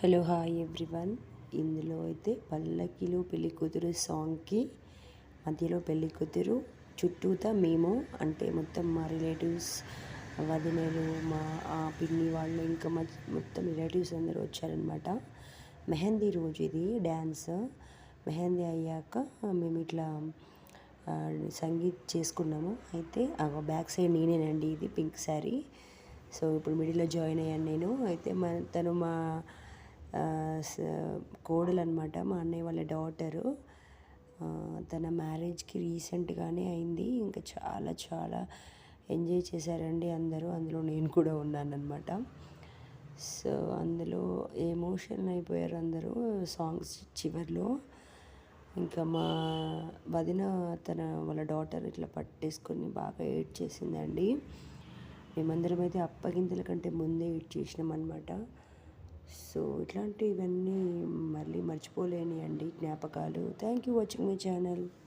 Hello hi everyone. ఇందులో అయితే పల్లకిలో పెళ్లి కూతురు సాంగ్కి మధ్యలో పెళ్లి కూతురు చుట్టూతా మేము అంటే మొత్తం మా రిలేటివ్స్, వదినలు, మా పిన్ని వాళ్ళు, ఇంకా మొత్తం రిలేటివ్స్ అందరూ వచ్చారనమాట. మెహందీ రోజు ఇది డ్యాన్స్. మెహందీ అయ్యాక మేము ఇట్లా సంగీత్ చేసుకున్నాము. అయితే బ్యాక్ సైడ్ నేనేనండి, ఇది పింక్ శారీ. సో ఇప్పుడు మిడిల్లో జాయిన్ అయ్యాను నేను. అయితే తను మా కోడలు అనమాట, మా అన్నయ్య వాళ్ళ డాటరు. తన మ్యారేజ్కి రీసెంట్గానే అయింది. ఇంకా చాలా చాలా ఎంజాయ్ చేశారండి అందరూ. అందులో నేను కూడా ఉన్నానన్నమాట. సో అందులో ఎమోషన్ అయిపోయారు అందరూ సాంగ్స్ చివరిలో. ఇంకా మా వదిన వాళ్ళ డాటర్ ఇట్లా పట్టేసుకొని బాగా ఏడ్ చేసిందండి. మేమందరం అయితే అప్పగింతల కంటే ముందే ఏడ్ చేసినాం అనమాట. సో ఇట్లాంటివన్నీ మళ్ళీ మర్చిపోలేని అండి జ్ఞాపకాలు. Thank you watching my channel.